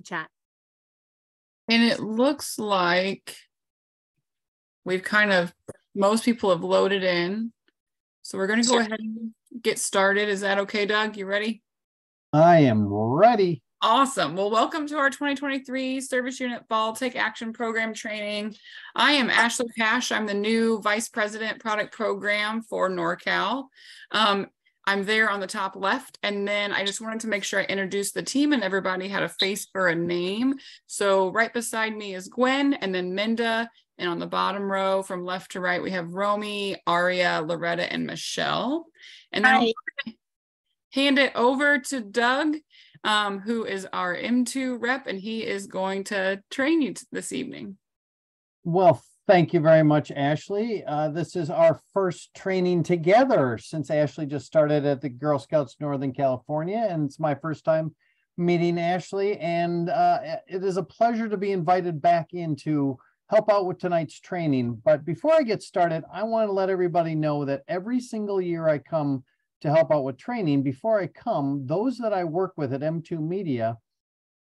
chat. And it looks like most people have loaded in. So we're going to go ahead and get started. Is that okay, Doug? You ready? I am ready. Awesome. Well, welcome to our 2023 Service Unit Fall Take Action Program Training. I am Ashley Cash. I'm the new Vice President Product Program for NorCal. I'm there on the top left, and then I just wanted to make sure I introduced the team and everybody had a face for a name. So right beside me is Gwen, and then Minda, and on the bottom row from left to right, we have Romy, Aria, Loretta, and Michelle. And then I'm hand it over to Doug, who is our M2 rep, and he is going to train you this evening. Well, thank you very much, Ashley. This is our first training together since Ashley just started at the Girl Scouts Northern California, and it's my first time meeting Ashley, and it is a pleasure to be invited back in to help out with tonight's training. But before I get started, I want to let everybody know that every single year I come to help out with training, before I come, those that I work with at M2 Media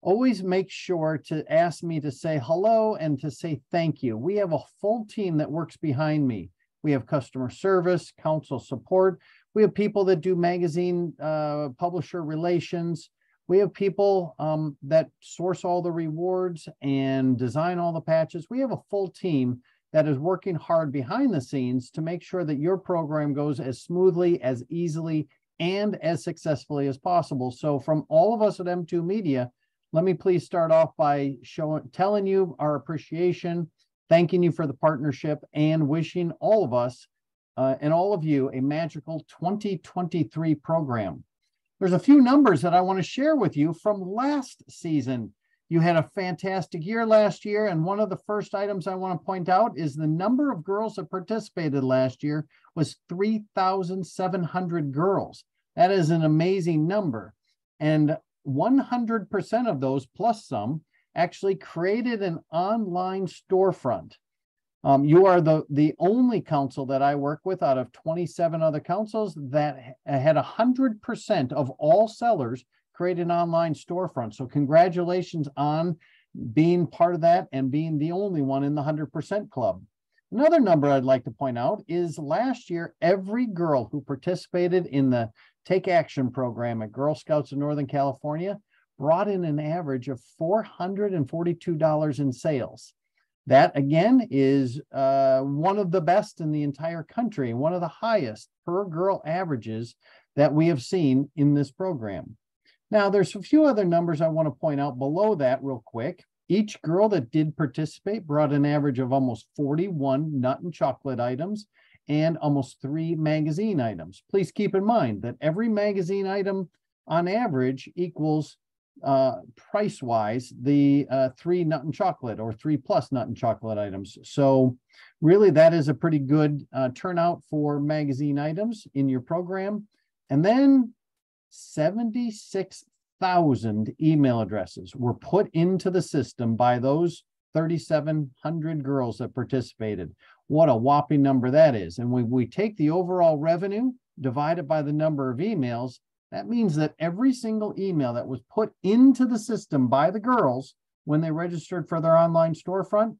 always make sure to ask me to say hello and to say thank you. We have a full team that works behind me. We have customer service, council support. We have people that do magazine publisher relations. We have people that source all the rewards and design all the patches. We have a full team that is working hard behind the scenes to make sure that your program goes as smoothly, as easily, and as successfully as possible. So from all of us at M2 Media, let me please start off by telling you our appreciation, thanking you for the partnership, and wishing all of us and all of you a magical 2023 program. There's a few numbers that I want to share with you from last season. You had a fantastic year last year, and one of the first items I want to point out is the number of girls that participated last year was 3,700 girls. That is an amazing number. And 100% of those, plus some, actually created an online storefront. You are the only council that I work with out of 27 other councils that had 100% of all sellers create an online storefront. So congratulations on being part of that and being the only one in the 100% club. Another number I'd like to point out is last year, every girl who participated in the Take Action program at Girl Scouts of Northern California brought in an average of $442 in sales. That, again, is one of the best in the entire country, one of the highest per girl averages that we have seen in this program. Now, there's a few other numbers I want to point out below that real quick. Each girl that did participate brought an average of almost 41 nut and chocolate items and almost 3 magazine items. Please keep in mind that every magazine item on average equals price-wise the 3 nut and chocolate or 3+ nut and chocolate items. So really that is a pretty good turnout for magazine items in your program. And then 76,000 email addresses were put into the system by those 3,700 girls that participated. What a whopping number that is. And when we take the overall revenue divided by the number of emails, that means that every single email that was put into the system by the girls when they registered for their online storefront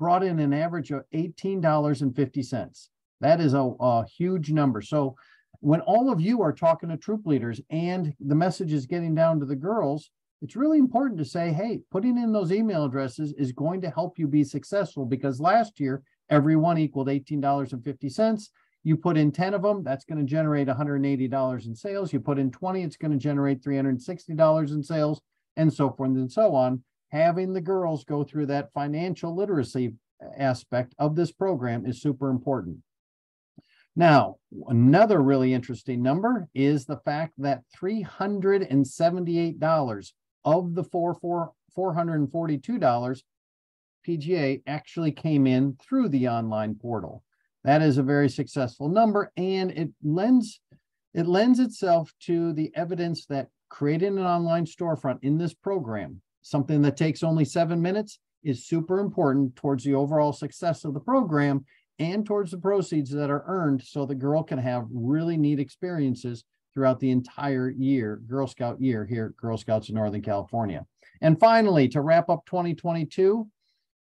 brought in an average of $18.50. That is a huge number. So when all of you are talking to troop leaders and the message is getting down to the girls, it's really important to say, hey, putting in those email addresses is going to help you be successful, because last year, every one equaled $18.50. You put in 10 of them, that's going to generate $180 in sales. You put in 20, it's going to generate $360 in sales, and so forth and so on. Having the girls go through that financial literacy aspect of this program is super important. Now, another really interesting number is the fact that $378 of the $442 PGA actually came in through the online portal. That is a very successful number, and it lends itself to the evidence that creating an online storefront in this program, something that takes only 7 minutes, is super important towards the overall success of the program and towards the proceeds that are earned, so the girl can have really neat experiences throughout the entire year, Girl Scout year here at Girl Scouts of Northern California. And finally, to wrap up 2022,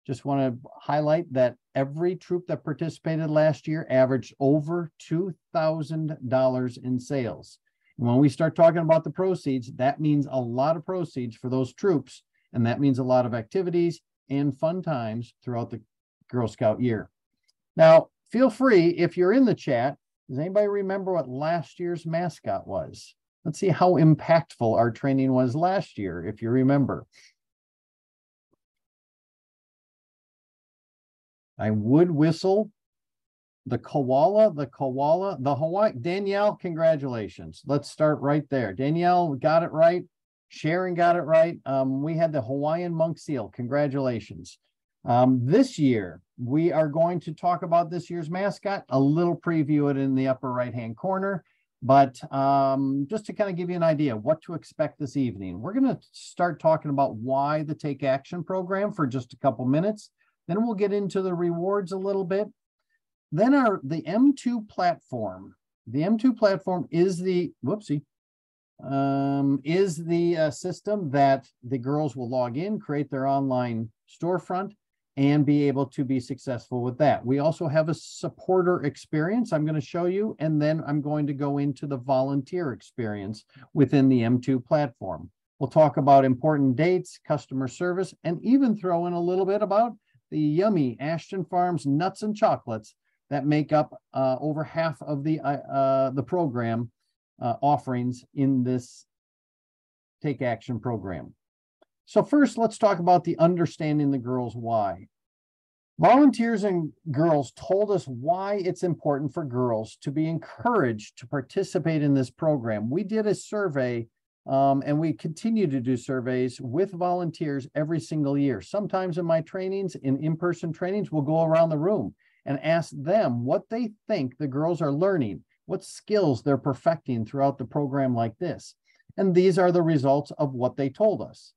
just want to highlight that every troop that participated last year averaged over $2,000 in sales. And when we start talking about the proceeds, that means a lot of proceeds for those troops. And that means a lot of activities and fun times throughout the Girl Scout year. Now, feel free, if you're in the chat, does anybody remember what last year's mascot was? Let's see how impactful our training was last year, if you remember. I would whistle the koala, the Hawaii. Danielle, congratulations. Let's start right there. Danielle got it right. Sharon got it right. We had the Hawaiian monk seal. Congratulations. This year, we are going to talk about this year's mascot, a little preview it in the upper right-hand corner. But just to kind of give you an idea of what to expect this evening, we're going to start talking about why the Take Action program for just a couple minutes. Then we'll get into the rewards a little bit. Then the M2 platform. The M2 platform is the, system that the girls will log in, create their online storefront, and be able to be successful with that. We also have a supporter experience I'm going to show you, and then I'm going to go into the volunteer experience within the M2 platform. We'll talk about important dates, customer service, and even throw in a little bit about the yummy Ashton Farms nuts and chocolates that make up over half of the program offerings in this Take Action program. So first, let's talk about the understanding the girls why. Volunteers and girls told us why it's important for girls to be encouraged to participate in this program. We did a survey and we continue to do surveys with volunteers every single year. Sometimes in my trainings, in-person trainings, we'll go around the room and ask them what they think the girls are learning, what skills they're perfecting throughout the program like this. And these are the results of what they told us.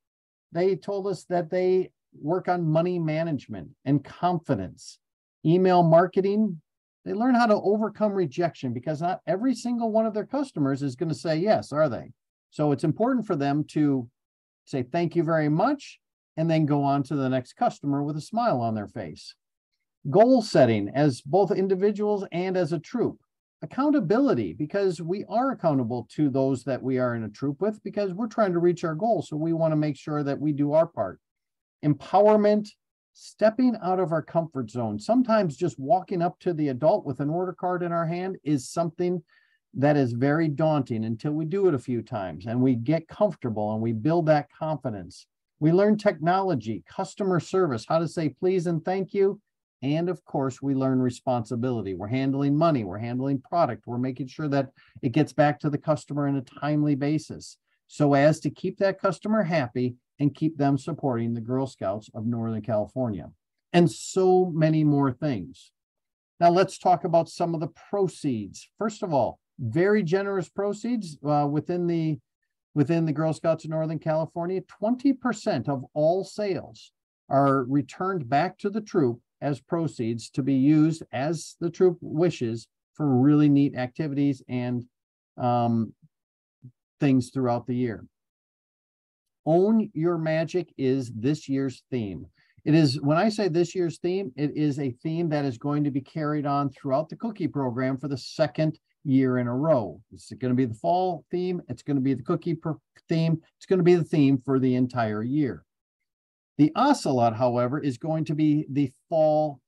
They told us that they work on money management and confidence, email marketing. They learn how to overcome rejection because not every single one of their customers is going to say yes, are they? So it's important for them to say thank you very much and then go on to the next customer with a smile on their face. Goal setting as both individuals and as a troop. Accountability, because we are accountable to those that we are in a troop with because we're trying to reach our goals. So we want to make sure that we do our part. Empowerment, stepping out of our comfort zone. Sometimes just walking up to the adult with an order card in our hand is something that is very daunting until we do it a few times and we get comfortable and we build that confidence. We learn technology, customer service, how to say please and thank you. And of course, we learn responsibility. We're handling money, we're handling product, we're making sure that it gets back to the customer on a timely basis so as to keep that customer happy and keep them supporting the Girl Scouts of Northern California. And so many more things. Now let's talk about some of the proceeds. First of all, very generous proceeds within the Girl Scouts of Northern California. 20% of all sales are returned back to the troop as proceeds to be used as the troop wishes for really neat activities and things throughout the year. Own Your Magic is this year's theme. It is, when I say this year's theme, it is a theme that is going to be carried on throughout the cookie program for the second year in a row. It's going to be the fall theme. It's going to be the cookie theme. It's going to be the theme for the entire year. The Ocelot, however, is going to be the fall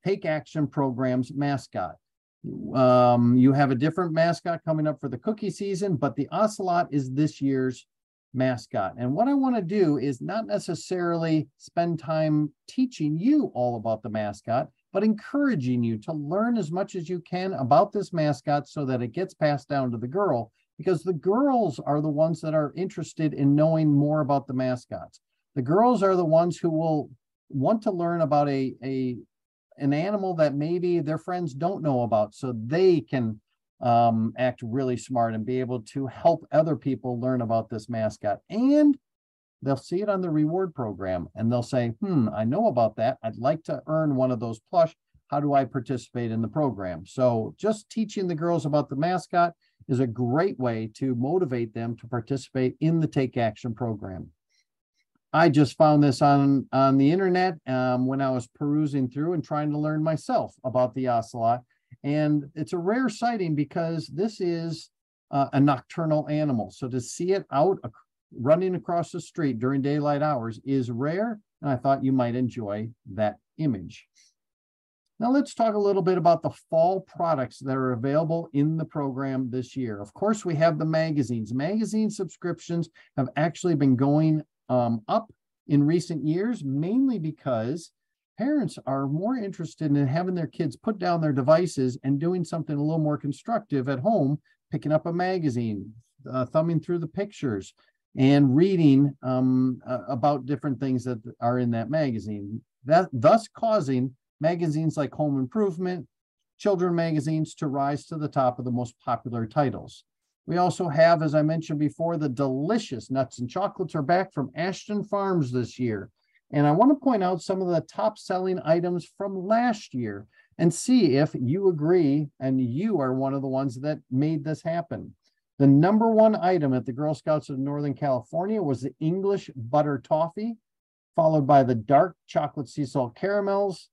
Take Action program's mascot. You have a different mascot coming up for the cookie season, but the Ocelot is this year's mascot. And what I want to do is not necessarily spend time teaching you all about the mascot, but encouraging you to learn as much as you can about this mascot so that it gets passed down to the girl, because the girls are the ones that are interested in knowing more about the mascots. The girls are the ones who will want to learn about an animal that maybe their friends don't know about, so they can act really smart and be able to help other people learn about this mascot. And they'll see it on the reward program and they'll say, I know about that. I'd like to earn one of those plush. How do I participate in the program? So just teaching the girls about the mascot is a great way to motivate them to participate in the Take Action program. I just found this on the internet when I was perusing through and trying to learn myself about the ocelot. And it's a rare sighting because this is a nocturnal animal. So to see it out running across the street during daylight hours is rare. And I thought you might enjoy that image. Now let's talk a little bit about the fall products that are available in the program this year. Of course, we have the magazines. Magazine subscriptions have actually been going up in recent years, mainly because parents are more interested in having their kids put down their devices and doing something a little more constructive at home, picking up a magazine, thumbing through the pictures, and reading about different things that are in that magazine. Thus causing magazines like Home Improvement, children magazines to rise to the top of the most popular titles. We also have, as I mentioned before, the delicious nuts and chocolates are back from Ashton Farms this year. And I want to point out some of the top selling items from last year and see if you agree and you are one of the ones that made this happen. The number one item at the Girl Scouts of Northern California was the English butter toffee, followed by the dark chocolate sea salt caramels,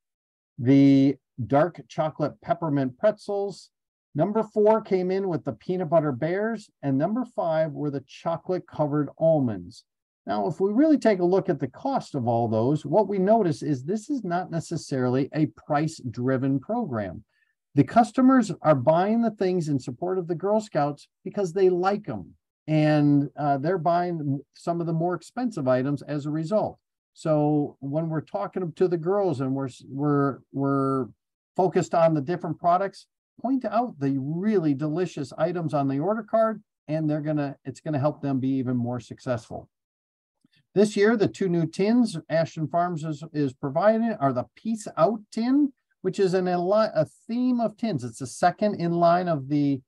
the dark chocolate peppermint pretzels. Number 4 came in with the peanut butter bears, and number 5 were the chocolate covered almonds. Now, if we really take a look at the cost of all those, what we notice is this is not necessarily a price-driven program. The customers are buying the things in support of the Girl Scouts because they like them, and they're buying some of the more expensive items as a result. So when we're talking to the girls and we're focused on the different products, point out the really delicious items on the order card, and it's gonna help them be even more successful. This year, the 2 new tins Ashton Farms is providing are the Peace Out tin, which is a theme of tins. It's the second in line of the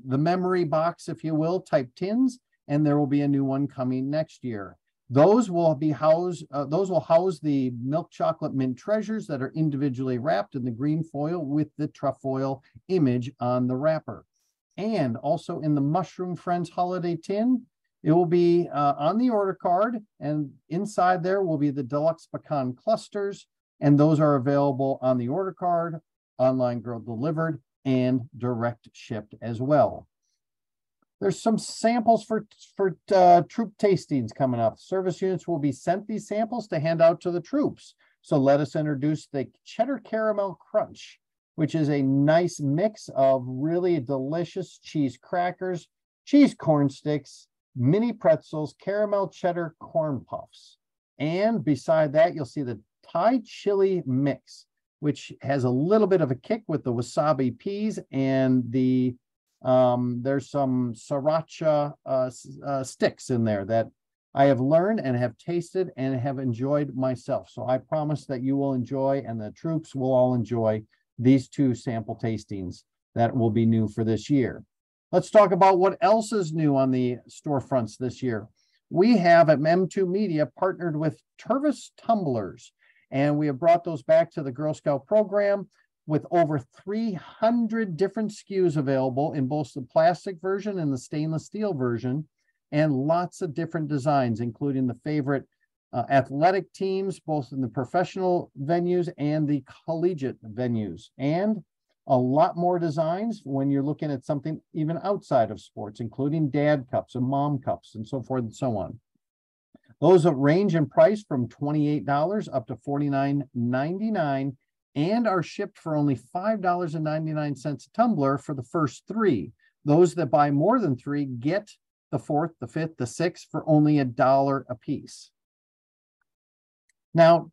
memory box, if you will, type tins. And there will be a new one coming next year. Those will house the milk chocolate mint treasures that are individually wrapped in the green foil with the trefoil image on the wrapper. And also in the Mushroom Friends holiday tin, it will be on the order card, and inside there will be the deluxe pecan clusters, and those are available on the order card, online girl delivered, and direct shipped as well. There's some samples for troop tastings coming up. Service units will be sent these samples to hand out to the troops. So let us introduce the Cheddar Caramel Crunch, which is a nice mix of really delicious cheese crackers, cheese corn sticks, mini pretzels, caramel cheddar corn puffs. And beside that, you'll see the Thai chili mix, which has a little bit of a kick with the wasabi peas and the there's some sriracha sticks in there that I have learned and have tasted and have enjoyed myself. So I promise that you will enjoy, and the troops will all enjoy, these 2 sample tastings that will be new for this year. Let's talk about what else is new on the storefronts this year. We have at M2 Media partnered with Tervis tumblers, and we have brought those back to the Girl Scout program with over 300 different SKUs available in both the plastic version and the stainless steel version, and lots of different designs, including the favorite athletic teams, both in the professional venues and the collegiate venues, and a lot more designs when you're looking at something even outside of sports, including dad cups and mom cups and so forth and so on. Those range in price from $28 up to $49.99 and are shipped for only $5.99 a tumbler for the first 3. Those that buy more than 3 get the 4th, the 5th, the 6th for only $1 a piece. Now,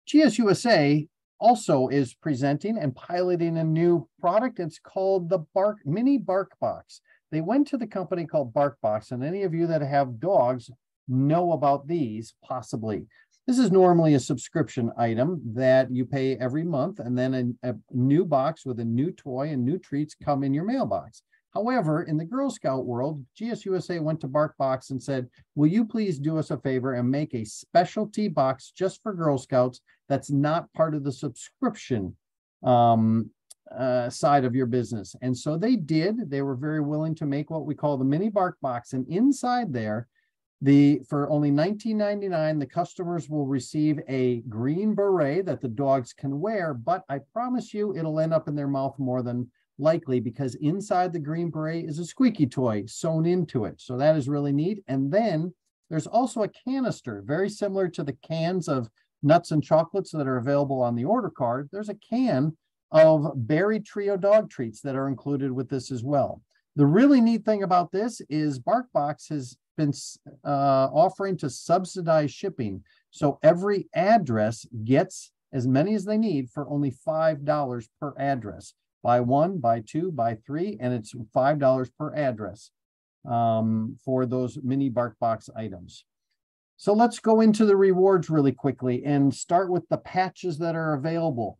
GSUSA also is presenting and piloting a new product. It's called the Mini Bark Box. They went to the company called BarkBox, and any of you that have dogs know about these possibly. This is normally a subscription item that you pay every month, and then a new box with a new toy and new treats come in your mailbox. However, in the Girl Scout world, GSUSA went to BarkBox and said, will you please do us a favor and make a specialty box just for Girl Scouts that's not part of the subscription side of your business. And so they did. They were very willing to make what we call the mini bark box. And inside there, for only $19.99, the customers will receive a green beret that the dogs can wear. But I promise you, it'll end up in their mouth more than likely, because inside the green beret is a squeaky toy sewn into it. So that is really neat. And then there's also a canister, very similar to the cans of nuts and chocolates that are available on the order card. There's a can of Berry Trio dog treats that are included with this as well. The really neat thing about this is BarkBox has been offering to subsidize shipping. So every address gets as many as they need for only $5 per address. Buy one, buy two, buy three, and it's $5 per address for those mini BarkBox items. So let's go into the rewards really quickly and start with the patches that are available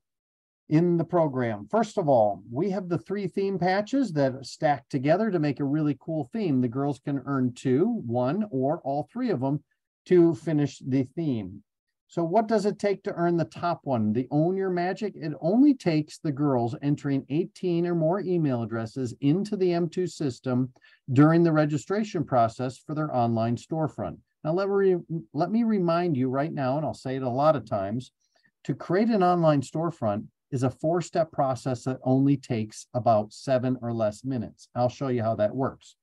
in the program. First of all, we have the 3 theme patches that stack together to make a really cool theme. The girls can earn 2, 1, or all 3 of them to finish the theme. So what does it take to earn the top one, the Own Your Magic? It only takes the girls entering 18 or more email addresses into the M2 system during the registration process for their online storefront. Now, let me remind you right now, and I'll say it a lot of times, to create an online storefront is a 4-step process that only takes about 7 or less minutes. I'll show you how that works.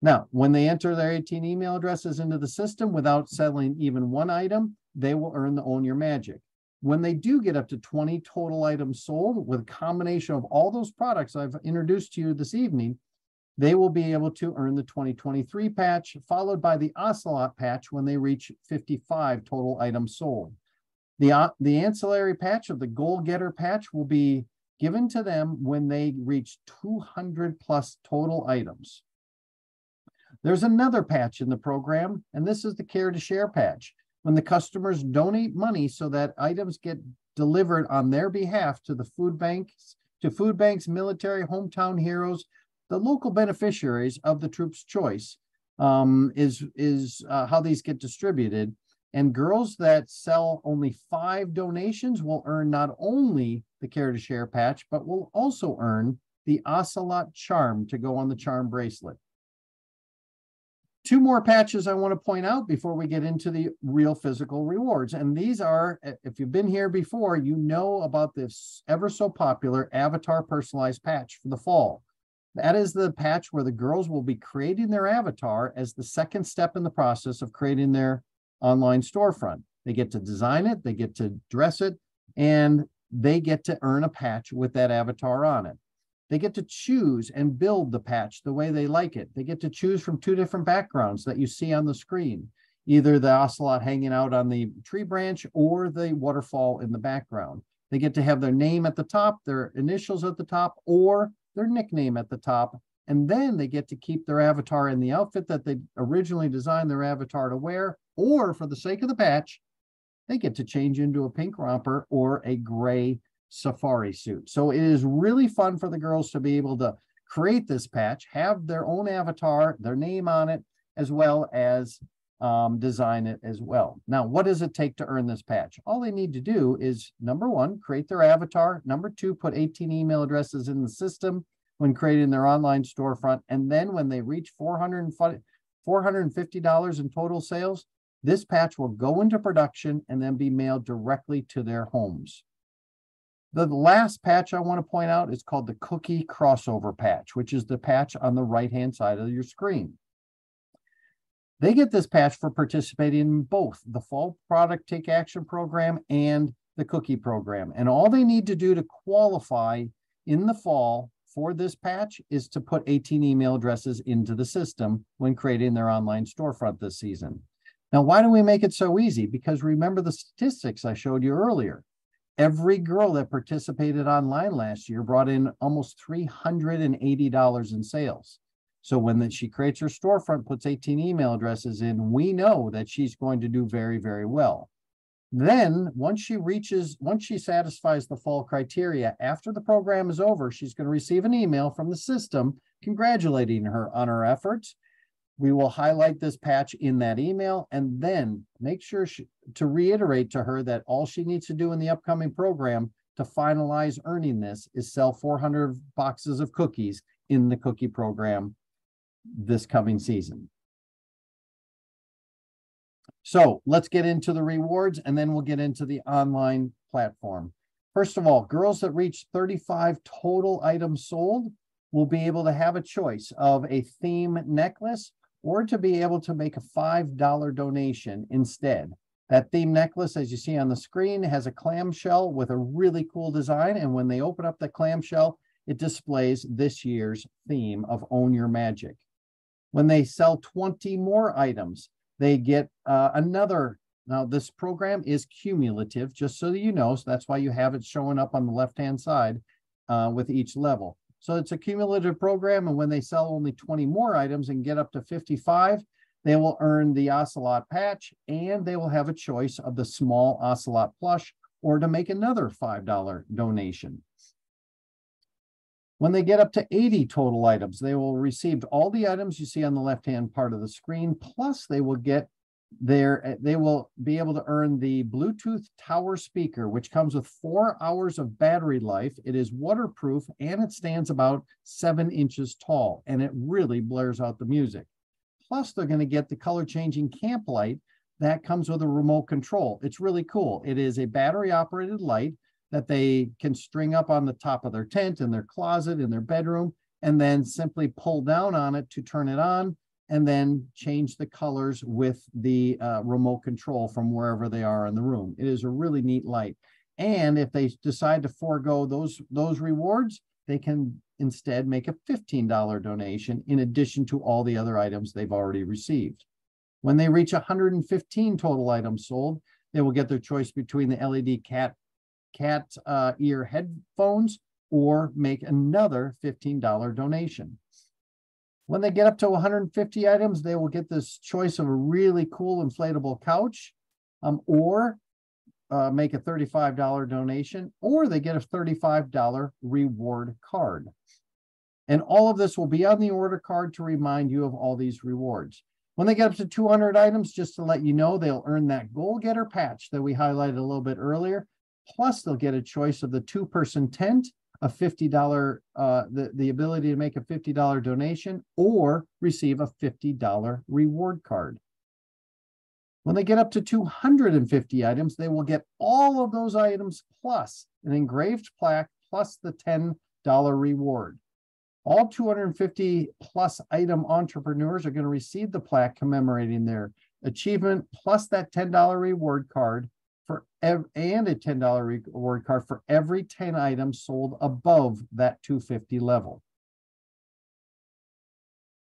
Now, when they enter their 18 email addresses into the system without selling even one item, they will earn the Own Your Magic. When they do get up to 20 total items sold with a combination of all those products I've introduced to you this evening, they will be able to earn the 2023 patch, followed by the Ocelot patch when they reach 55 total items sold. The ancillary patch of the Goal Getter patch will be given to them when they reach 200 plus total items. There's another patch in the program, and this is the Care to Share patch. When the customers donate money so that items get delivered on their behalf to the food banks, military, hometown heroes, the local beneficiaries of the troops' choice, is how these get distributed. And girls that sell only 5 donations will earn not only the Care to Share patch, but will also earn the Ocelot charm to go on the charm bracelet. 2 more patches I want to point out before we get into the real physical rewards. And these are, if you've been here before, you know about this ever so popular avatar personalized patch for the fall. That is the patch where the girls will be creating their avatar as the second step in the process of creating their online storefront. They get to design it, they get to dress it, and they get to earn a patch with that avatar on it. They get to choose and build the patch the way they like it. They get to choose from 2 different backgrounds that you see on the screen, either the ocelot hanging out on the tree branch or the waterfall in the background. They get to have their name at the top, their initials at the top, or their nickname at the top. And then they get to keep their avatar in the outfit that they originally designed their avatar to wear, or for the sake of the patch, they get to change into a pink romper or a gray safari suit. So it is really fun for the girls to be able to create this patch, have their own avatar, their name on it, as well as design it as well. Now, what does it take to earn this patch? All they need to do is, number 1, create their avatar. Number 2, put 18 email addresses in the system when creating their online storefront. And then when they reach $450 in total sales, this patch will go into production and then be mailed directly to their homes. The last patch I want to point out is called the Cookie Crossover Patch, which is the patch on the right-hand side of your screen. They get this patch for participating in both the Fall Product Take Action program and the Cookie program. And all they need to do to qualify in the fall for this patch is to put 18 email addresses into the system when creating their online storefront this season. Now, why do we make it so easy? Because remember the statistics I showed you earlier. Every girl that participated online last year brought in almost $380 in sales. So when she creates her storefront, puts 18 email addresses in, we know that she's going to do very, very well. Then once she satisfies the fall criteria, after the program is over, she's going to receive an email from the system congratulating her on her efforts. We will highlight this patch in that email and then make sure to reiterate to her that all she needs to do in the upcoming program to finalize earning this is sell 400 boxes of cookies in the cookie program this coming season. So let's get into the rewards, and then we'll get into the online platform. First of all, girls that reach 35 total items sold will be able to have a choice of a theme necklace or to be able to make a $5 donation instead. That theme necklace, as you see on the screen, has a clamshell with a really cool design. And when they open up the clamshell, it displays this year's theme of Own Your Magic. When they sell 20 more items, they get another. Now, this program is cumulative, just so that you know. So that's why you have it showing up on the left-hand side with each level. So it's a cumulative program. And when they sell only 20 more items and get up to 55, they will earn the Ocelot patch, and they will have a choice of the small Ocelot plush or to make another $5 donation. When they get up to 80 total items, they will receive all the items you see on the left-hand part of the screen, plus they will be able to earn the Bluetooth tower speaker, which comes with 4 hours of battery life. It is waterproof, and it stands about 7 inches tall, and it really blares out the music. Plus, they're going to get the color-changing camp light that comes with a remote control. It's really cool. It is a battery-operated light that they can string up on the top of their tent, in their closet, in their bedroom, and then simply pull down on it to turn it on, and then change the colors with the remote control from wherever they are in the room. It is a really neat light. And if they decide to forego those rewards, they can instead make a $15 donation in addition to all the other items they've already received. When they reach 115 total items sold, they will get their choice between the LED cat ear headphones or make another $15 donation. When they get up to 150 items, they will get this choice of a really cool inflatable couch, or make a $35 donation, or they get a $35 reward card. And all of this will be on the order card to remind you of all these rewards. When they get up to 200 items, just to let you know, they'll earn that goal getter patch that we highlighted a little bit earlier. Plus, they'll get a choice of the 2-person tent, a $50, the ability to make a $50 donation, or receive a $50 reward card. When they get up to 250 items, they will get all of those items plus an engraved plaque plus the $10 reward. All 250 plus item entrepreneurs are going to receive the plaque commemorating their achievement plus that $10 reward card and a $10 reward card for every 10 items sold above that 250 level.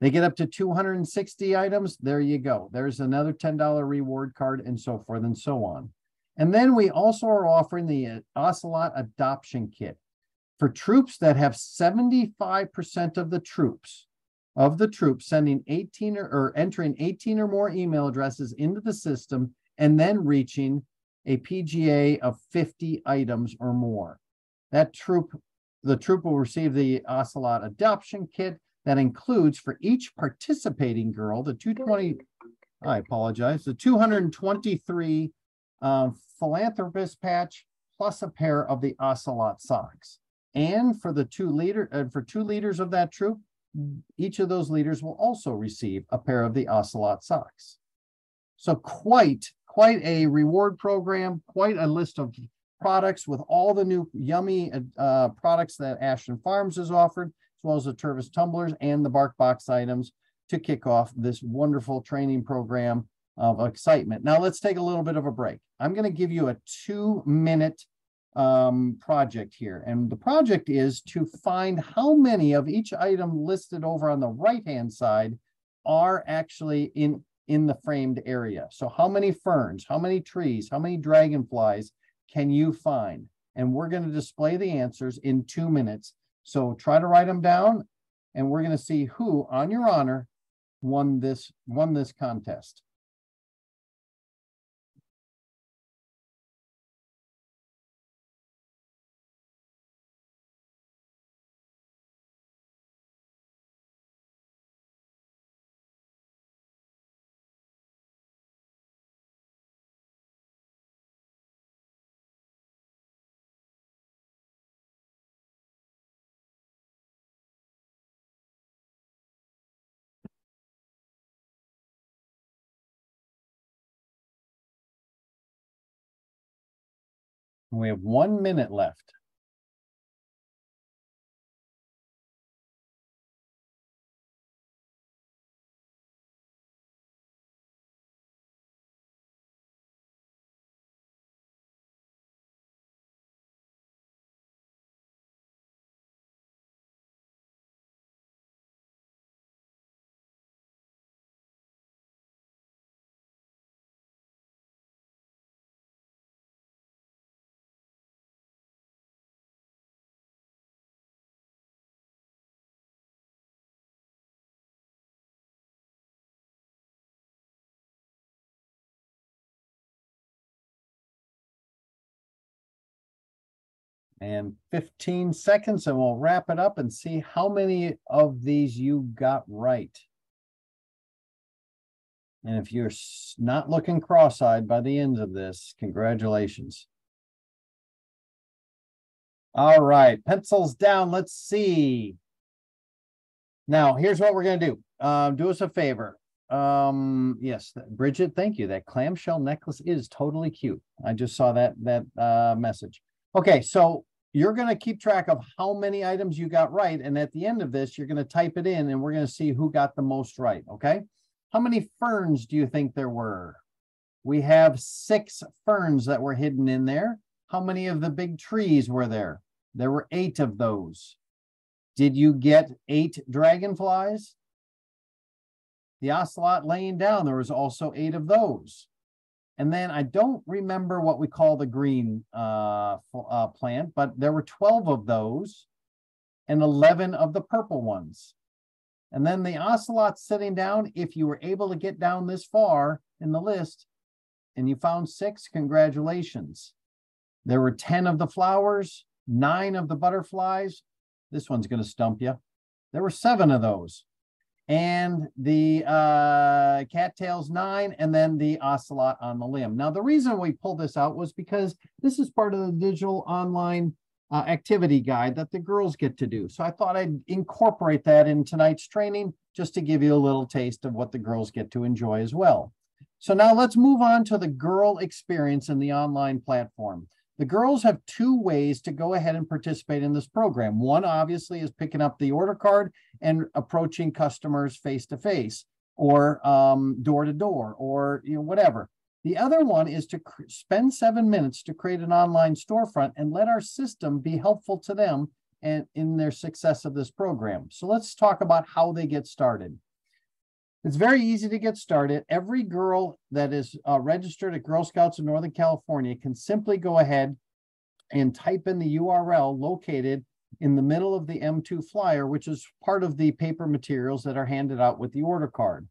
They get up to 260 items. There you go. There's another $10 reward card, and so forth and so on. And then we also are offering the Ocelot Adoption Kit for troops that have 75% of the troops sending 18 or entering 18 or more email addresses into the system and then reaching a PGA of 50 items or more. The troop will receive the Ocelot Adoption Kit that includes for each participating girl the 223 philanthropist patch plus a pair of the Ocelot socks. And for the two leaders of that troop, each of those leaders will also receive a pair of the Ocelot socks. So quite a reward program, quite a list of products with all the new yummy products that Ashland Farms has offered, as well as the Tervis tumblers and the Bark Box items to kick off this wonderful training program of excitement. Now let's take a little bit of a break. I'm going to give you a 2-minute project here. And the project is to find how many of each item listed over on the right-hand side are actually in the framed area. So how many ferns, how many trees, how many dragonflies can you find? And we're going to display the answers in 2 minutes. So try to write them down, and we're going to see who, on your honor, won this contest. We have 1 minute left. And 15 seconds, and we'll wrap it up and see how many of these you got right. And if you're not looking cross-eyed by the end of this, congratulations. All right, pencils down. Let's see. Now, here's what we're going to do. Do us a favor. Yes, Bridget, thank you. That clamshell necklace is totally cute. I just saw that message. Okay, so you're going to keep track of how many items you got right. And at the end of this, you're going to type it in and we're going to see who got the most right. Okay. How many ferns do you think there were? We have 6 ferns that were hidden in there. How many of the big trees were there? There were 8 of those. Did you get 8 dragonflies? The ocelot laying down, there was also 8 of those. And then I don't remember what we call the green plant, but there were 12 of those and 11 of the purple ones. And then the ocelot sitting down, if you were able to get down this far in the list and you found 6, congratulations. There were 10 of the flowers, 9 of the butterflies. This one's going to stump you. There were 7 of those. And the cattails 9, and then the ocelot on the limb. Now, the reason we pulled this out was because this is part of the digital online activity guide that the girls get to do. So I thought I'd incorporate that in tonight's training just to give you a little taste of what the girls get to enjoy as well. So now let's move on to the girl experience in the online platform. The girls have 2 ways to go ahead and participate in this program. One, obviously, is picking up the order card and approaching customers face-to-face or door-to-door or whatever. The other one is to spend 7 minutes to create an online storefront and let our system be helpful to them and in their success of this program. So let's talk about how they get started. It's very easy to get started. Every girl that is registered at Girl Scouts of Northern California can simply go ahead and type in the URL located in the middle of the M2 flyer, which is part of the paper materials that are handed out with the order card.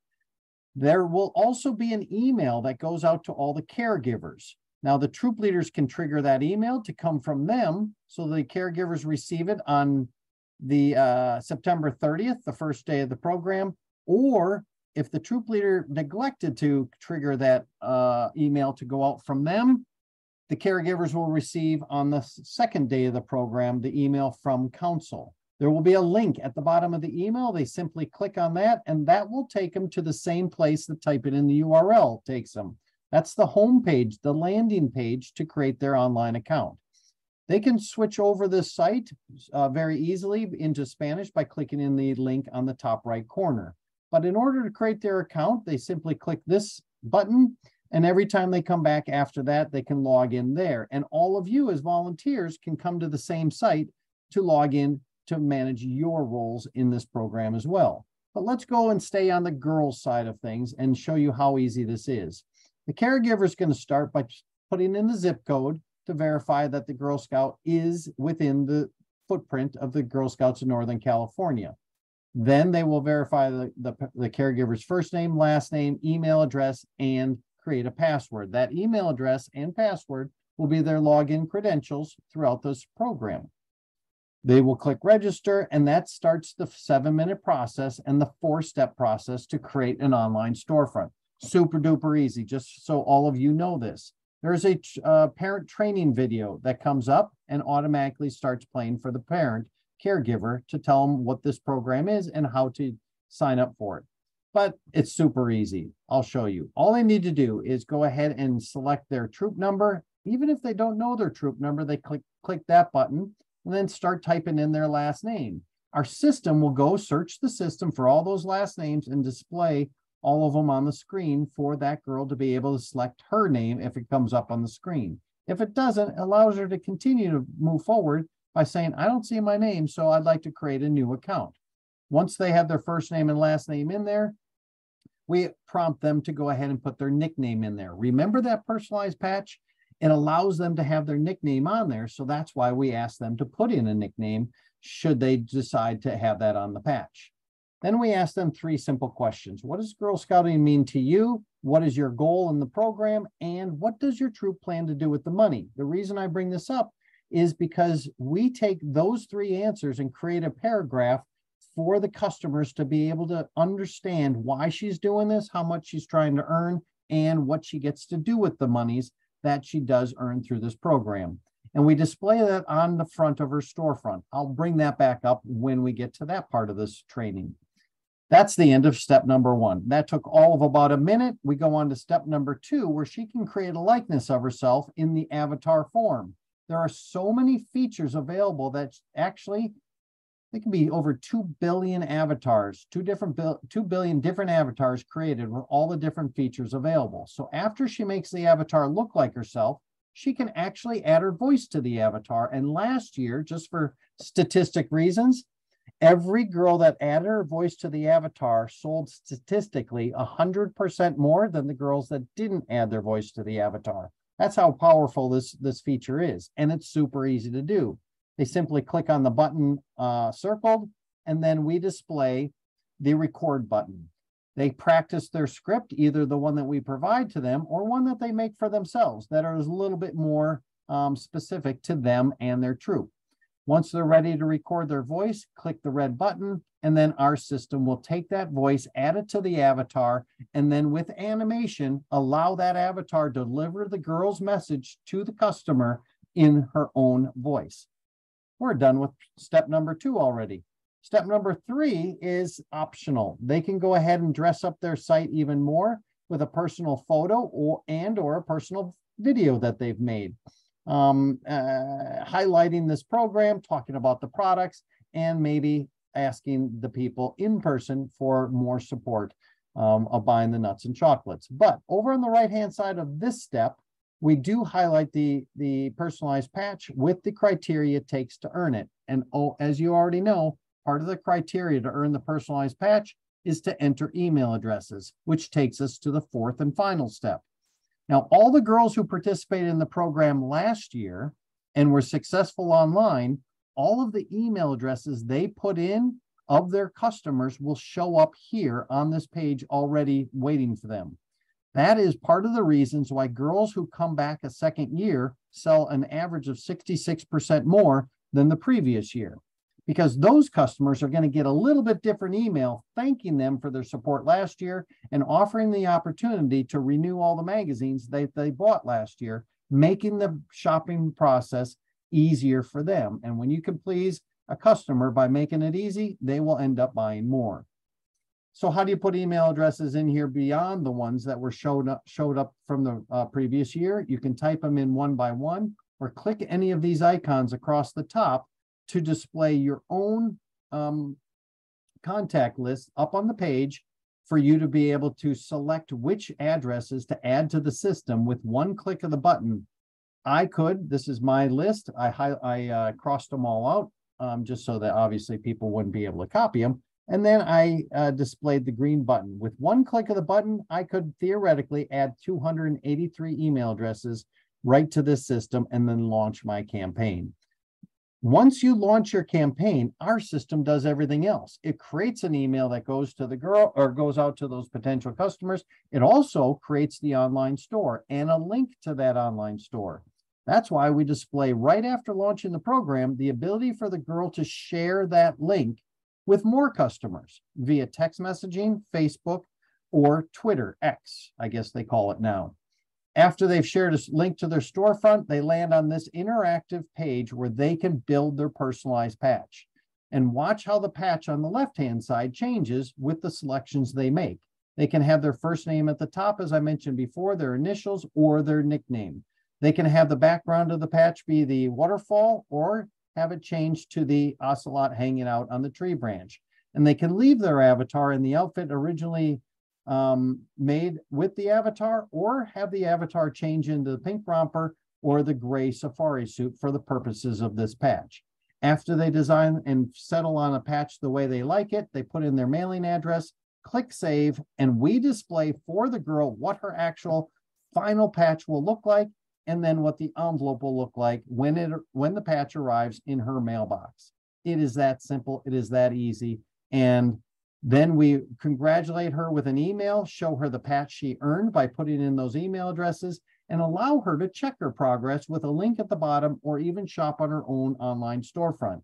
There will also be an email that goes out to all the caregivers. Now, the troop leaders can trigger that email to come from them, so the caregivers receive it on the September 30th, the first day of the program, or if the troop leader neglected to trigger that email to go out from them, the caregivers will receive on the second day of the program the email from council. There will be a link at the bottom of the email. They simply click on that, and that will take them to the same place that type it in the URL takes them. That's the home page, the landing page to create their online account. They can switch over this site very easily into Spanish by clicking in the link on the top right corner. But in order to create their account, they simply click this button, and every time they come back after that, they can log in there. And all of you as volunteers can come to the same site to log in to manage your roles in this program as well. But let's go and stay on the girls' side of things and show you how easy this is. The caregiver is going to start by putting in the zip code to verify that the Girl Scout is within the footprint of the Girl Scouts of Northern California. Then they will verify the caregiver's first name, last name, email address, and create a password. That email address and password will be their login credentials throughout this program. They will click register, and that starts the 7-minute process and the 4-step process to create an online storefront. Super duper easy, just so all of you know this. There's a parent training video that comes up and automatically starts playing for the parent caregiver to tell them what this program is and how to sign up for it. But it's super easy. I'll show you. All they need to do is go ahead and select their troop number even if they don't know their troop number, they click that button and then start typing in their last name. Our system will go search the system for all those last names and display all of them on the screen for that girl to be able to select her name if it comes up on the screen. If it doesn't, it allows her to continue to move forward by saying, I don't see my name, so I'd like to create a new account. Once they have their first name and last name in there, we prompt them to go ahead and put their nickname in there. Remember that personalized patch? It allows them to have their nickname on there. So that's why we ask them to put in a nickname should they decide to have that on the patch. Then we ask them 3 simple questions. What does Girl Scouting mean to you? What is your goal in the program? And what does your troop plan to do with the money? The reason I bring this up is because we take those 3 answers and create a paragraph for the customers to be able to understand why she's doing this, how much she's trying to earn, and what she gets to do with the monies that she does earn through this program. And we display that on the front of her storefront. I'll bring that back up when we get to that part of this training. That's the end of step number 1. That took all of about a minute. We go on to step number 2, where she can create a likeness of herself in the avatar form. There are so many features available that actually it can be over 2 billion avatars, 2 billion different avatars created with all the different features available. So after she makes the avatar look like herself, she can actually add her voice to the avatar. And last year, just for statistic reasons, every girl that added her voice to the avatar sold statistically 100% more than the girls that didn't add their voice to the avatar. That's how powerful this feature is. And it's super easy to do. They simply click on the button circled, and then we display the record button. They practice their script, either the one that we provide to them or one that they make for themselves that are a little bit more specific to them and their troop. Once they're ready to record their voice, click the red button, and then our system will take that voice, add it to the avatar, and then with animation, allow that avatar to deliver the girl's message to the customer in her own voice. We're done with step number 2 already. Step number 3 is optional. They can go ahead and dress up their site even more with a personal photo or a personal video that they've made, highlighting this program, talking about the products, and maybe asking the people in person for more support of buying the nuts and chocolates. But over on the right-hand side of this step, we do highlight the personalized patch with the criteria it takes to earn it. And as you already know, part of the criteria to earn the personalized patch is to enter email addresses, which takes us to the 4th and final step. Now, all the girls who participated in the program last year and were successful online, all of the email addresses they put in of their customers will show up here on this page already waiting for them. That is part of the reasons why girls who come back a second year sell an average of 66% more than the previous year, because those customers are going to get a little bit different email thanking them for their support last year and offering the opportunity to renew all the magazines they bought last year, making the shopping process easier for them. And when you can please a customer by making it easy, they will end up buying more. So how do you put email addresses in here beyond the ones that were showed up from the previous year? You can type them in one by one or click any of these icons across the top to display your own contact list up on the page for you to be able to select which addresses to add to the system with one click of the button. This is my list. I crossed them all out just so that obviously people wouldn't be able to copy them. And then I displayed the green button. With one click of the button, I could theoretically add 283 email addresses right to this system and then launch my campaign. Once you launch your campaign, our system does everything else. It creates an email that goes to the girl or goes out to those potential customers. It also creates the online store and a link to that online store. That's why we display right after launching the program, the ability for the girl to share that link with more customers via text messaging, Facebook, or Twitter, X, I guess they call it now. After they've shared a link to their storefront, they land on this interactive page where they can build their personalized patch. And watch how the patch on the left-hand side changes with the selections they make. They can have their first name at the top, as I mentioned before, their initials, or their nickname. They can have the background of the patch be the waterfall or have it changed to the ocelot hanging out on the tree branch. And they can leave their avatar in the outfit originally made with the avatar, or have the avatar change into the pink romper or the gray safari suit for the purposes of this patch. After they design and settle on a patch the way they like it, they put in their mailing address, click save, and we display for the girl what her actual final patch will look like, and then what the envelope will look like when the patch arrives in her mailbox. It is that simple. It is that easy. And then we congratulate her with an email, show her the patch she earned by putting in those email addresses, and allow her to check her progress with a link at the bottom, or even shop on her own online storefront.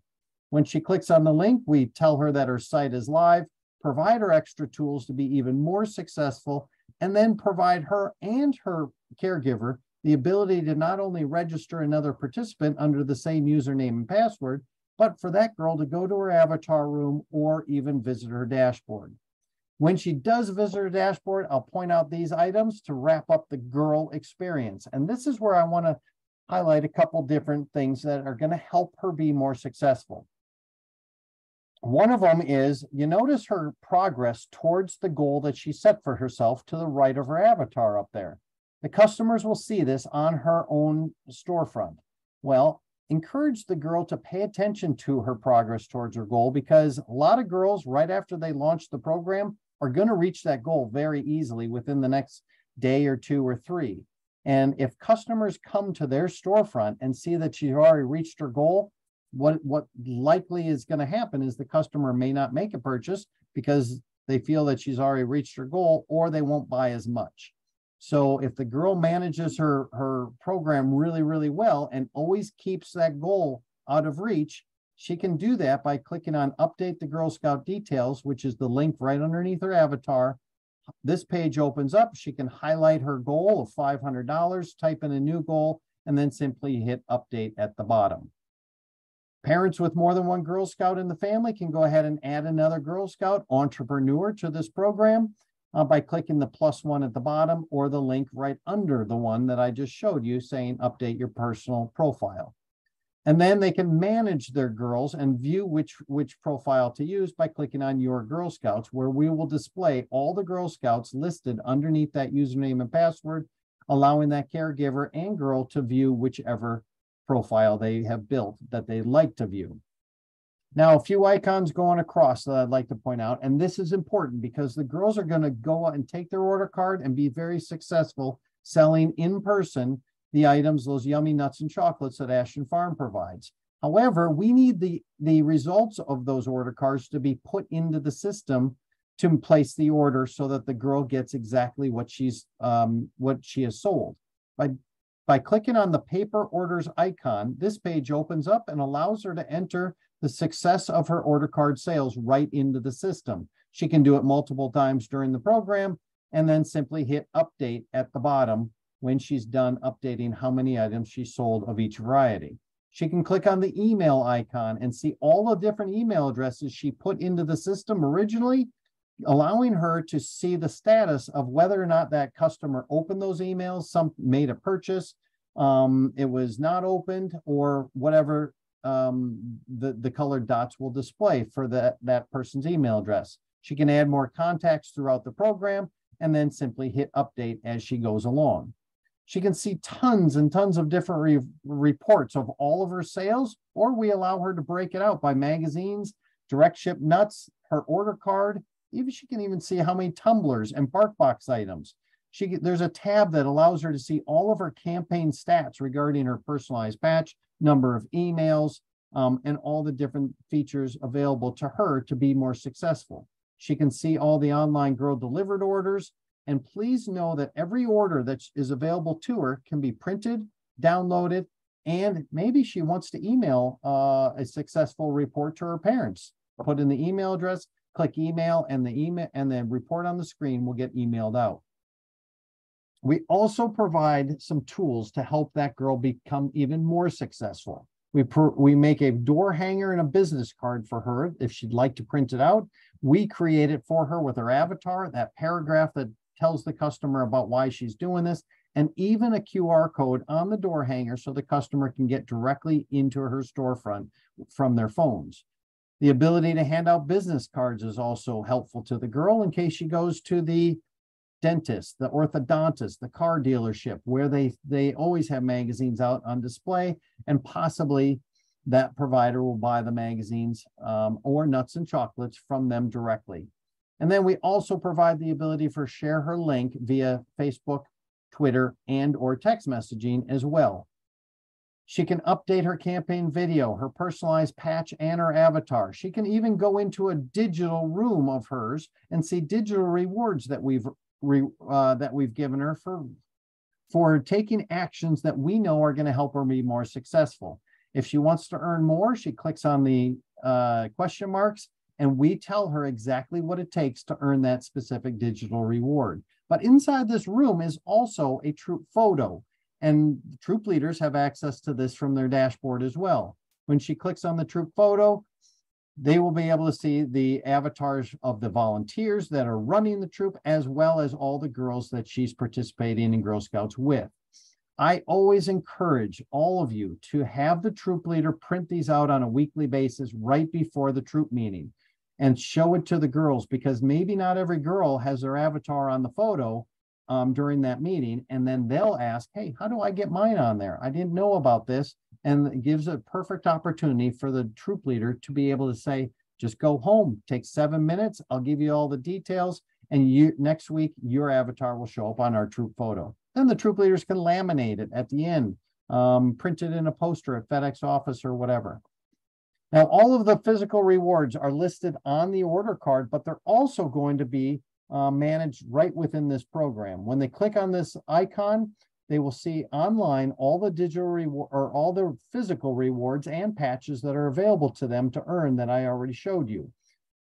When she clicks on the link, we tell her that her site is live, provide her extra tools to be even more successful, and then provide her and her caregiver the ability to not only register another participant under the same username and password, but for that girl to go to her avatar room or even visit her dashboard. When she does visit her dashboard, I'll point out these items to wrap up the girl experience. And this is where I want to highlight a couple different things that are going to help her be more successful. One of them is, you notice her progress towards the goal that she set for herself to the right of her avatar up there. The customers will see this on her own storefront. Well, encourage the girl to pay attention to her progress towards her goal, because a lot of girls, right after they launch the program, are going to reach that goal very easily within the next day or two or three. And if customers come to their storefront and see that she's already reached her goal, what likely is going to happen is the customer may not make a purchase because they feel that she's already reached her goal, or they won't buy as much. So if the girl manages her program really, really well and always keeps that goal out of reach, she can do that by clicking on Update the Girl Scout Details, which is the link right underneath her avatar. This page opens up. She can highlight her goal of $500, type in a new goal, and then simply hit Update at the bottom. Parents with more than one Girl Scout in the family can go ahead and add another Girl Scout entrepreneur to this program by clicking the +1 at the bottom, or the link right under the one that I just showed you saying update your personal profile. And then they can manage their girls and view which profile to use by clicking on Your Girl Scouts, where we will display all the Girl Scouts listed underneath that username and password, allowing that caregiver and girl to view whichever profile they have built that they like to view. Now, a few icons going across that I'd like to point out, and this is important because the girls are going to go out and take their order card and be very successful selling in person the items, those yummy nuts and chocolates that Ashton Farm provides. However, we need the results of those order cards to be put into the system to place the order so that the girl gets exactly what she has sold. By clicking on the paper orders icon, this page opens up and allows her to enter the success of her order card sales right into the system. She can do it multiple times during the program and then simply hit Update at the bottom when she's done updating how many items she sold of each variety. She can click on the email icon and see all the different email addresses she put into the system originally, allowing her to see the status of whether or not that customer opened those emails, some made a purchase, it was not opened, or whatever the colored dots will display for that person's email address. She can add more contacts throughout the program and then simply hit Update as she goes along. She can see tons and tons of different reports of all of her sales, or we allow her to break it out by magazines, direct ship nuts, her order card. She can even see how many tumblers and BarkBox items. There's a tab that allows her to see all of her campaign stats regarding her personalized patch, number of emails, and all the different features available to her to be more successful. She can see all the online girl delivered orders. And please know that every order that is available to her can be printed, downloaded, and maybe she wants to email a successful report to her parents. Put in the email address, click email, and the report on the screen will get emailed out. We also provide some tools to help that girl become even more successful. We make a door hanger and a business card for her if she'd like to print it out. We create it for her with her avatar, that paragraph that tells the customer about why she's doing this, and even a QR code on the door hanger so the customer can get directly into her storefront from their phones. The ability to hand out business cards is also helpful to the girl in case she goes to the dentist, the orthodontist, the car dealership, where they always have magazines out on display, and possibly that provider will buy the magazines or nuts and chocolates from them directly. And then we also provide the ability for share her link via Facebook, Twitter, and or text messaging as well. She can update her campaign video, her personalized patch, and her avatar. She can even go into a digital room of hers and see digital rewards that we've given her for taking actions that we know are going to help her be more successful. If she wants to earn more, she clicks on the question marks, and we tell her exactly what it takes to earn that specific digital reward. But inside this room is also a troop photo, and troop leaders have access to this from their dashboard as well. When she clicks on the troop photo, they will be able to see the avatars of the volunteers that are running the troop, as well as all the girls that she's participating in Girl Scouts with. I always encourage all of you to have the troop leader print these out on a weekly basis right before the troop meeting and show it to the girls, because maybe not every girl has their avatar on the photo during that meeting, and then they'll ask, hey, how do I get mine on there? I didn't know about this. And it gives a perfect opportunity for the troop leader to be able to say, just go home, take 7 minutes, I'll give you all the details, and next week your avatar will show up on our troop photo. Then the troop leaders can laminate it at the end, print it in a poster at FedEx office or whatever. Now, all of the physical rewards are listed on the order card, but they're also going to be managed right within this program. When they click on this icon, they will see online all the digital reward or all the physical rewards and patches that are available to them to earn that I already showed you.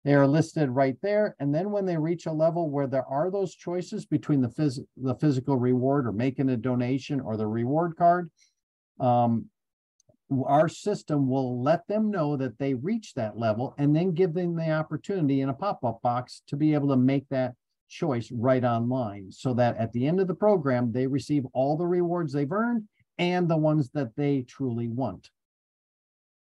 They are listed right there. And then when they reach a level where there are those choices between the physical reward or making a donation or the reward card, our system will let them know that they reached that level and then give them the opportunity in a pop-up box to be able to make that choice right online, so that at the end of the program, they receive all the rewards they've earned and the ones that they truly want.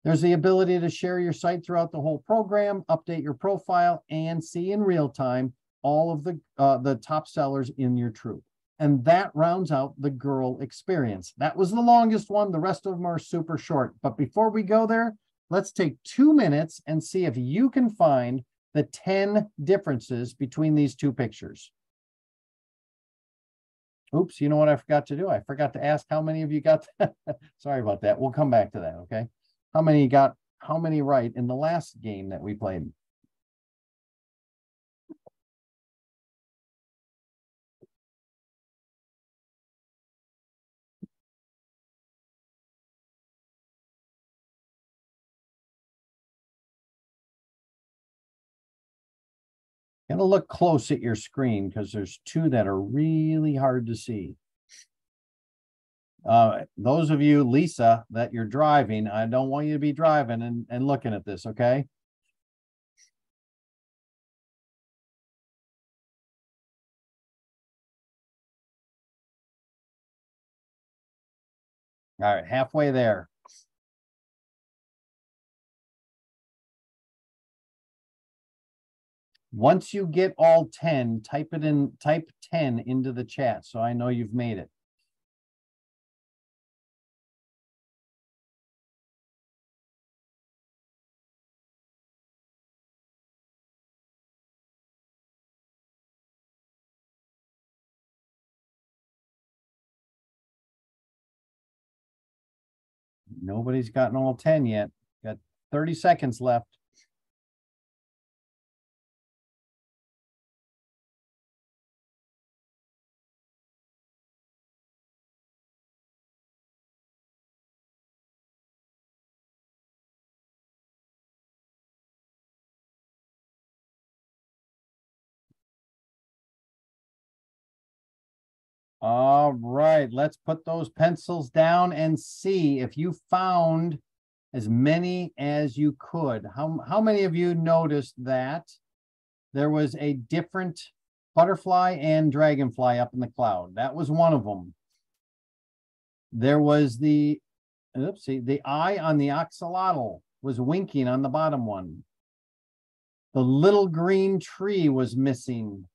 There's the ability to share your site throughout the whole program, update your profile, and see in real time all of the top sellers in your troop. And that rounds out the girl experience. That was the longest one. The rest of them are super short. But before we go there, let's take 2 minutes and see if you can find the 10 differences between these two pictures. Oops, you know what I forgot to do? I forgot to ask how many of you got that. Sorry about that. We'll come back to that, okay? How many right in the last game that we played? Gotta look close at your screen because there's two that are really hard to see. Those of you, Lisa, that you're driving, I don't want you to be driving and looking at this, okay? All right, halfway there. Once you get all 10, type 10 into the chat so I know you've made it. Nobody's gotten all 10 yet. Got 30 seconds left. All right, let's put those pencils down and see if you found as many as you could. How many of you noticed that there was a different butterfly and dragonfly up in the cloud? That was one of them. There was the eye on the axolotl was winking on the bottom one. The little green tree was missing.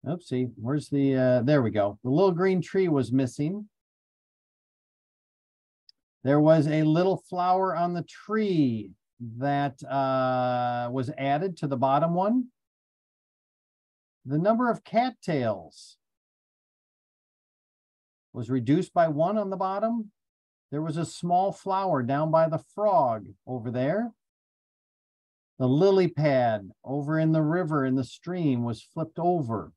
Oopsie, where's the, there we go. The little green tree was missing. There was a little flower on the tree that was added to the bottom one. The number of cattails was reduced by 1 on the bottom. There was a small flower down by the frog over there. The lily pad over in the river in the stream was flipped over.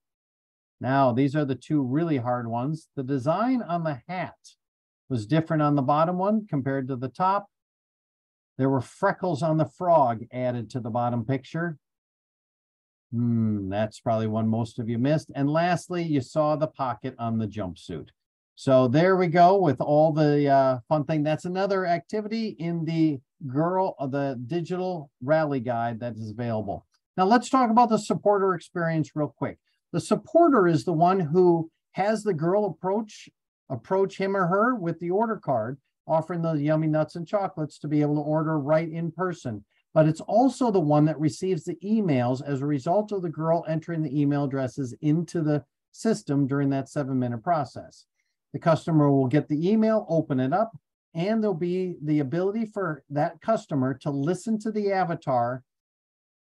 Now, these are the 2 really hard ones. The design on the hat was different on the bottom one compared to the top. There were freckles on the frog added to the bottom picture. That's probably one most of you missed. And lastly, you saw the pocket on the jumpsuit. So there we go with all the fun thing. That's another activity in the digital rally guide that is available. Now let's talk about the supporter experience real quick. The supporter is the one who has the girl approach him or her with the order card, offering those yummy nuts and chocolates to be able to order right in person. But it's also the one that receives the emails as a result of the girl entering the email addresses into the system during that 7-minute process. The customer will get the email, open it up, and there'll be the ability for that customer to listen to the avatar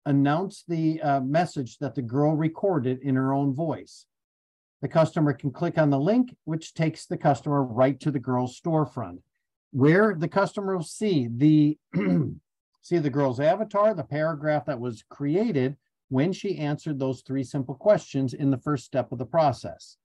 announce the message that the girl recorded in her own voice. The customer can click on the link, which takes the customer right to the girl's storefront, where the customer will see the girl's avatar, the paragraph that was created when she answered those 3 simple questions in the first step of the process.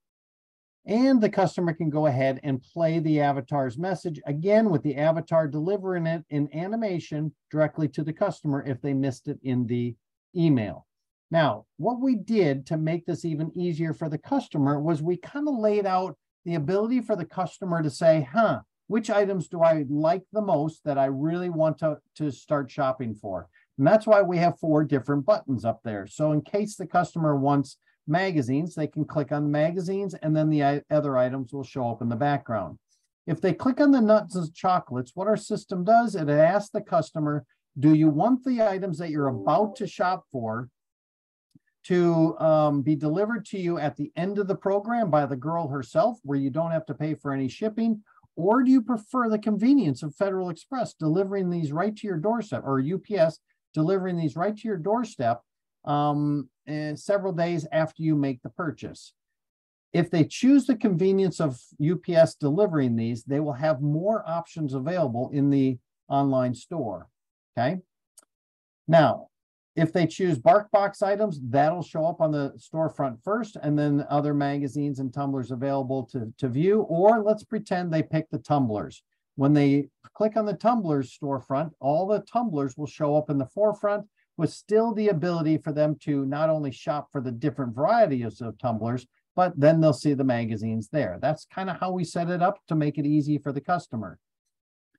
And the customer can go ahead and play the avatar's message, again, with the avatar delivering it in animation directly to the customer if they missed it in the email. Now, what we did to make this even easier for the customer was we kind of laid out the ability for the customer to say, which items do I like the most that I really want to start shopping for? And that's why we have 4 different buttons up there. So in case the customer wants magazines, they can click on magazines, and then the other items will show up in the background. If they click on the nuts and chocolates, what our system does, it asks the customer, do you want the items that you're about to shop for to be delivered to you at the end of the program by the girl herself, where you don't have to pay for any shipping? Or do you prefer the convenience of Federal Express delivering these right to your doorstep, or UPS delivering these right to your doorstep several days after you make the purchase? If they choose the convenience of UPS delivering these, they will have more options available in the online store. Okay. Now, if they choose BarkBox items, that'll show up on the storefront first, and then other magazines and tumblers available to view. Or let's pretend they pick the tumblers. When they click on the tumblers storefront, all the tumblers will show up in the forefront, with still the ability for them to not only shop for the different varieties of tumblers, but then they'll see the magazines there. That's kind of how we set it up to make it easy for the customer.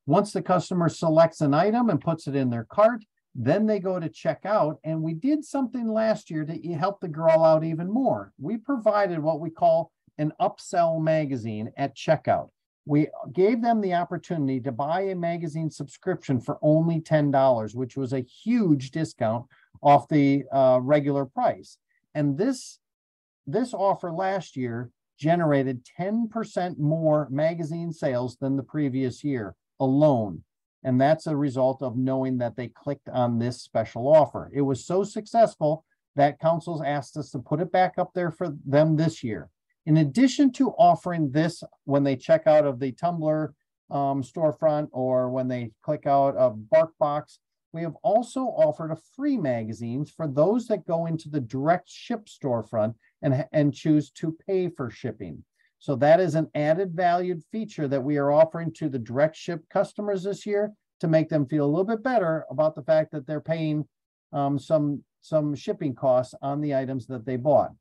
Once the customer selects an item and puts it in their cart, then they go to checkout. And we did something last year to help the girl out even more. We provided what we call an upsell magazine at checkout. We gave them the opportunity to buy a magazine subscription for only $10, which was a huge discount off the regular price. And this offer last year generated 10% more magazine sales than the previous year alone. And that's a result of knowing that they clicked on this special offer. It was so successful that councils asked us to put it back up there for them this year. In addition to offering this when they check out of the Tumblr storefront, or when they click out of BarkBox, we have also offered a free magazines for those that go into the direct ship storefront and choose to pay for shipping. So that is an added valued feature that we are offering to the direct ship customers this year to make them feel a little bit better about the fact that they're paying some shipping costs on the items that they bought.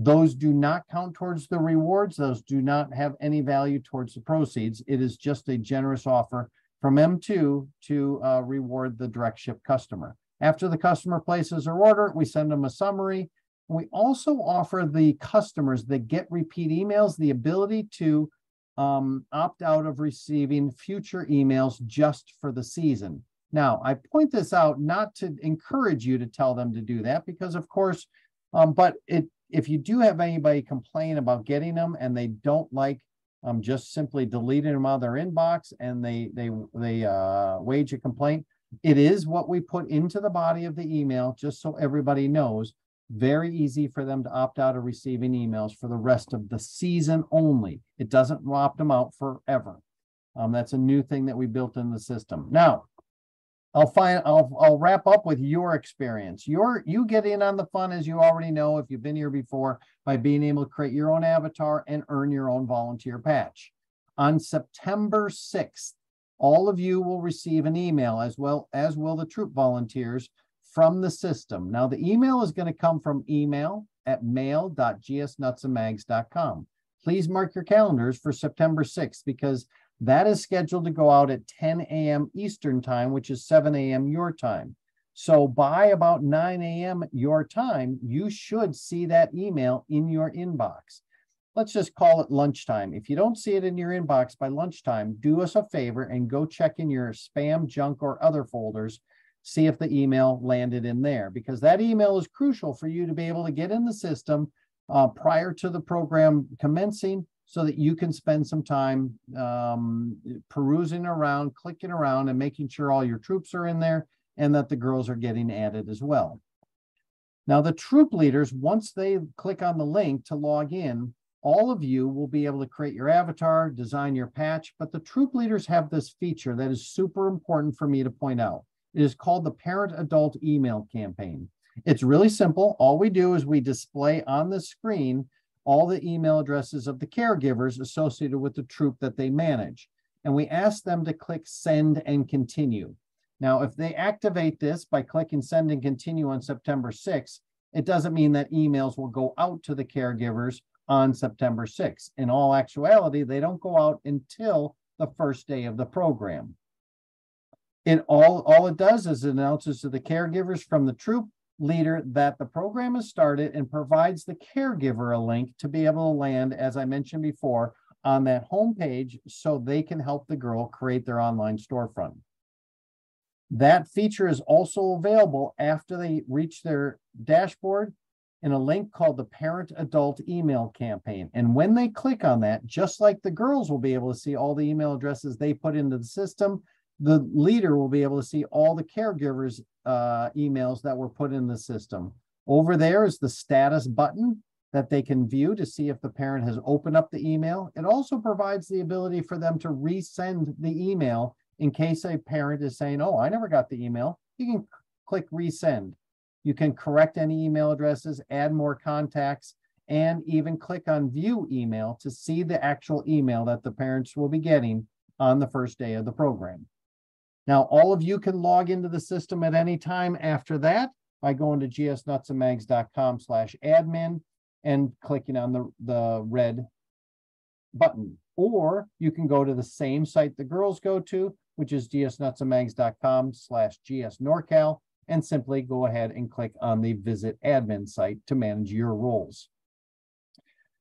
Those do not count towards the rewards. Those do not have any value towards the proceeds. It is just a generous offer from M2 to reward the direct ship customer. After the customer places their order, we send them a summary. We also offer the customers that get repeat emails the ability to opt out of receiving future emails just for the season. Now, I point this out not to encourage you to tell them to do that, because of course, if you do have anybody complain about getting them and they don't like just simply deleting them out of their inbox and they wage a complaint, it is what we put into the body of the email, just so everybody knows. Very easy for them to opt out of receiving emails for the rest of the season only. It doesn't opt them out forever. That's a new thing that we built in the system. Now, I'll wrap up with your experience. You get in on the fun, as you already know, if you've been here before, by being able to create your own avatar and earn your own volunteer patch. On September 6th, all of you will receive an email, as will the troop volunteers, from the system. Now, the email is going to come from email@mail.gsnutsandmags.com. Please mark your calendars for September 6th, because that is scheduled to go out at 10 a.m. Eastern time, which is 7 a.m. your time. So by about 9 a.m. your time, you should see that email in your inbox. Let's just call it lunchtime. If you don't see it in your inbox by lunchtime, do us a favor and go check in your spam, junk, or other folders. See if the email landed in there, because that email is crucial for you to be able to get in the system prior to the program commencing, so that you can spend some time perusing around, clicking around, and making sure all your troops are in there and that the girls are getting added as well. Now, the troop leaders, once they click on the link to log in, all of you will be able to create your avatar, design your patch, but the troop leaders have this feature that is super important for me to point out. It is called the parent-adult email campaign. It's really simple. All we do is we display on the screen all the email addresses of the caregivers associated with the troop that they manage. And we ask them to click send and continue. Now, if they activate this by clicking send and continue on September 6th, it doesn't mean that emails will go out to the caregivers on September 6th. In all actuality, they don't go out until the first day of the program. All it does is it announces to the caregivers from the troop leader that the program has started and provides the caregiver a link to be able to land, as I mentioned before, on that home page so they can help the girl create their online storefront. That feature is also available after they reach their dashboard in a link called the Parent Adult Email Campaign. And when they click on that, just like the girls will be able to see all the email addresses they put into the system, the leader will be able to see all the caregivers' emails that were put in the system. Over there is the status button that they can view to see if the parent has opened up the email. It also provides the ability for them to resend the email in case a parent is saying, oh, I never got the email. You can click resend. You can correct any email addresses, add more contacts, and even click on view email to see the actual email that the parents will be getting on the first day of the program. Now, all of you can log into the system at any time after that by going to gsnutsandmags.com/admin and clicking on the red button. Or you can go to the same site the girls go to, which is gsnutsandmags.com/gsnorcal, and simply go ahead and click on the Visit Admin site to manage your roles.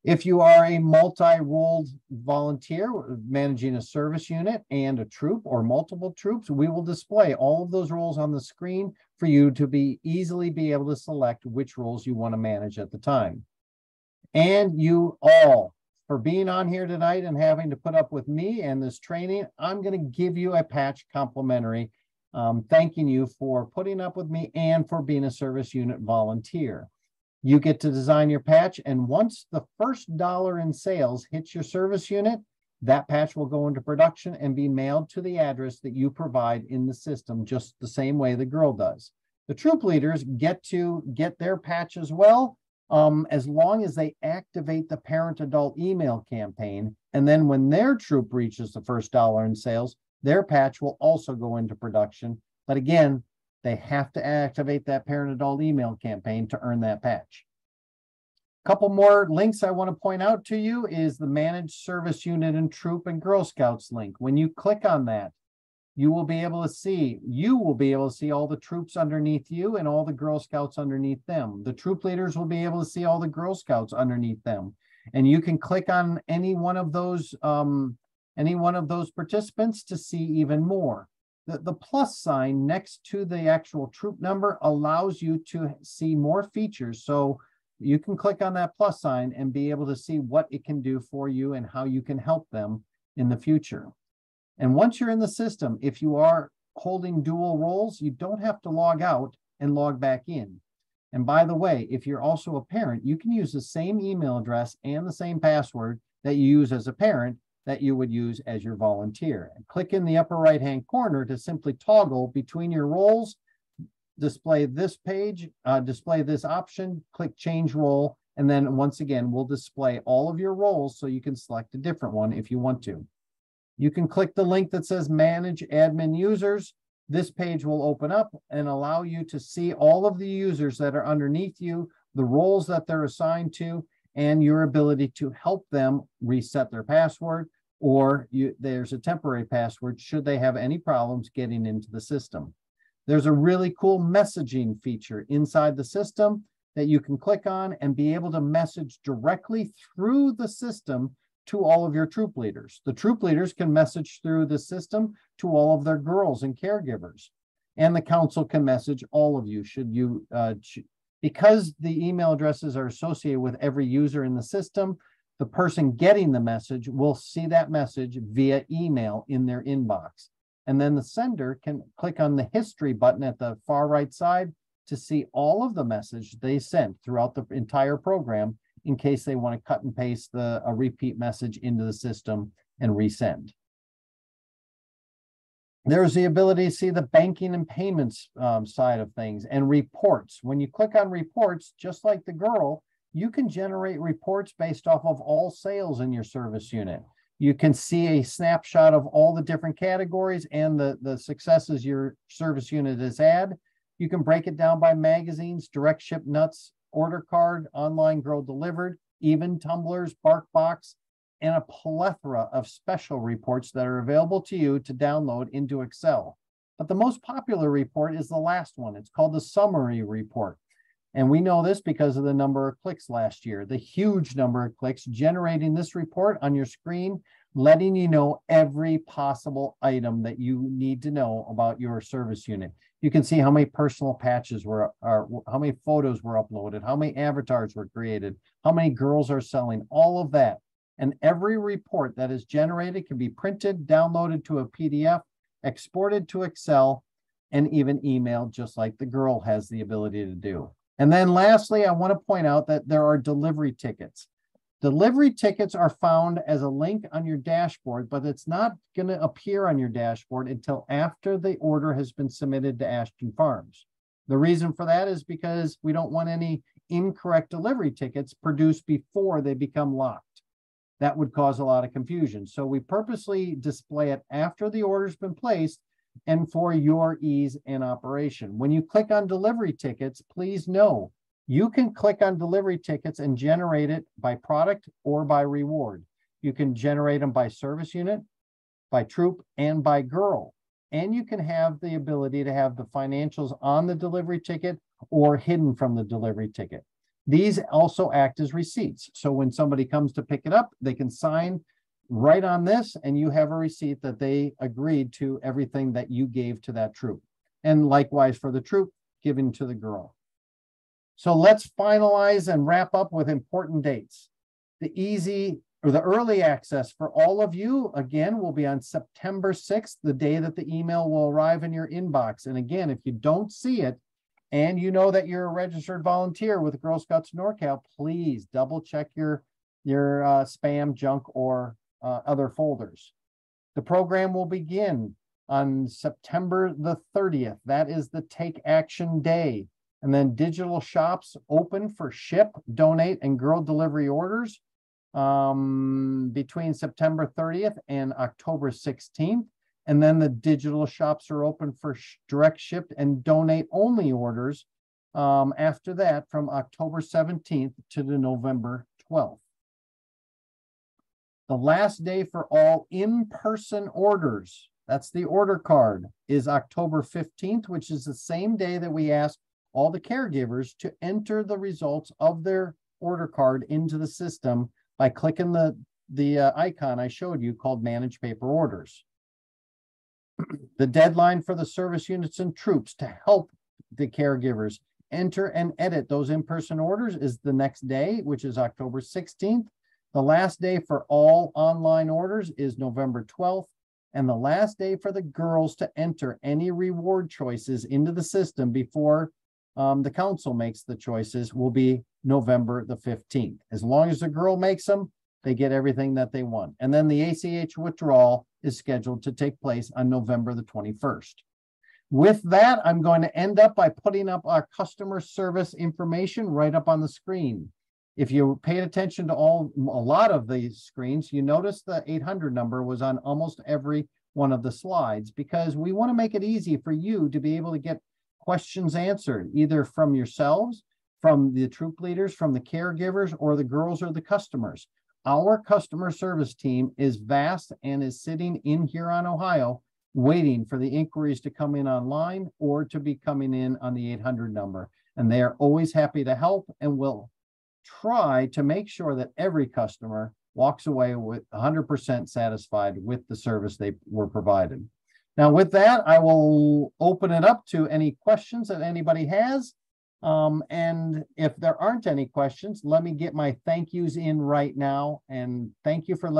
If you are a multi-rolled volunteer managing a service unit and a troop or multiple troops, we will display all of those roles on the screen for you to easily be able to select which roles you want to manage at the time. And you all, for being on here tonight and having to put up with me and this training, I'm going to give you a patch complimentary, thanking you for putting up with me and for being a service unit volunteer. You get to design your patch, and once the first dollar in sales hits your service unit, that patch will go into production and be mailed to the address that you provide in the system, just the same way the girl does. The troop leaders get to get their patch as well, as long as they activate the parent-adult email campaign. And then when their troop reaches the first dollar in sales, their patch will also go into production. But again, they have to activate that parent-adult email campaign to earn that patch. A couple more links I want to point out to you is the Managed Service Unit and Troop and Girl Scouts link. When you click on that, you will be able to see all the troops underneath you and all the Girl Scouts underneath them. The troop leaders will be able to see all the Girl Scouts underneath them. And you can click on any one of those participants to see even more. The plus sign next to the actual troop number allows you to see more features. So you can click on that plus sign and be able to see what it can do for you and how you can help them in the future. And once you're in the system, if you are holding dual roles, you don't have to log out and log back in. And by the way, if you're also a parent, you can use the same email address and the same password that you use as a parent that you would use as your volunteer. And click in the upper right-hand corner to simply toggle between your roles, display this page, display this option, click change role, and then once again, we'll display all of your roles so you can select a different one if you want to. You can click the link that says Manage Admin Users. This page will open up and allow you to see all of the users that are underneath you, the roles that they're assigned to, and your ability to help them reset their password, or there's a temporary password should they have any problems getting into the system. There's a really cool messaging feature inside the system that you can click on and be able to message directly through the system to all of your troop leaders. The troop leaders can message through the system to all of their girls and caregivers. And the council can message all of you should you, because the email addresses are associated with every user in the system, the person getting the message will see that message via email in their inbox. And then the sender can click on the history button at the far right side to see all of the message they sent throughout the entire program in case they want to cut and paste a repeat message into the system and resend. There's the ability to see the banking and payments side of things and reports. When you click on reports, just like the girl, you can generate reports based off of all sales in your service unit. You can see a snapshot of all the different categories and the successes your service unit has had. You can break it down by magazines, direct ship nuts, order card, online girl delivered, even tumblers, bark box, and a plethora of special reports that are available to you to download into Excel. But the most popular report is the last one. It's called the summary report. And we know this because of the number of clicks last year, the huge number of clicks generating this report on your screen, letting you know every possible item that you need to know about your service unit. You can see how many personal patches were, how many photos were uploaded, how many avatars were created, how many girls are selling, all of that. And every report that is generated can be printed, downloaded to a PDF, exported to Excel, and even emailed, just like the girl has the ability to do. And then lastly, I want to point out that there are delivery tickets. Delivery tickets are found as a link on your dashboard, but it's not going to appear on your dashboard until after the order has been submitted to Ashton Farms. The reason for that is because we don't want any incorrect delivery tickets produced before they become locked. That would cause a lot of confusion. So we purposely display it after the order's been placed and for your ease in operation. When you click on delivery tickets, please know you can click on delivery tickets and generate it by product or by reward. You can generate them by service unit, by troop, and by girl. And you can have the ability to have the financials on the delivery ticket or hidden from the delivery ticket. These also act as receipts. So when somebody comes to pick it up, they can sign right on this and you have a receipt that they agreed to everything that you gave to that troop. And likewise for the troop, given to the girl. So let's finalize and wrap up with important dates. The early access for all of you, again, will be on September 6th, the day that the email will arrive in your inbox. And again, if you don't see it, and you know that you're a registered volunteer with Girl Scouts of NorCal, please double check your spam, junk, or other folders. The program will begin on September the 30th. That is the Take Action Day. And then digital shops open for ship, donate, and girl delivery orders between September 30th and October 16th. And then the digital shops are open for direct ship and donate only orders after that from October 17th to the November 12th. The last day for all in-person orders, that's the order card, is October 15th, which is the same day that we ask all the caregivers to enter the results of their order card into the system by clicking the icon I showed you called Manage Paper Orders. The deadline for the service units and troops to help the caregivers enter and edit those in-person orders is the next day, which is October 16th. The last day for all online orders is November 12th. And the last day for the girls to enter any reward choices into the system before the council makes the choices will be November the 15th. As long as the girl makes them, they get everything that they want. And then the ACH withdrawal is scheduled to take place on November the 21st. With that, I'm going to end up by putting up our customer service information right up on the screen. If you paid attention to a lot of these screens, you notice the 800 number was on almost every one of the slides, because we want to make it easy for you to be able to get questions answered, either from yourselves, from the troop leaders, from the caregivers, or the girls or the customers. Our customer service team is vast and is sitting in Huron, Ohio, waiting for the inquiries to come in online or to be coming in on the 800 number. And they are always happy to help and will try to make sure that every customer walks away with 100% satisfied with the service they were provided. Now, with that, I will open it up to any questions that anybody has. And if there aren't any questions, let me get my thank yous in right now. And thank you for letting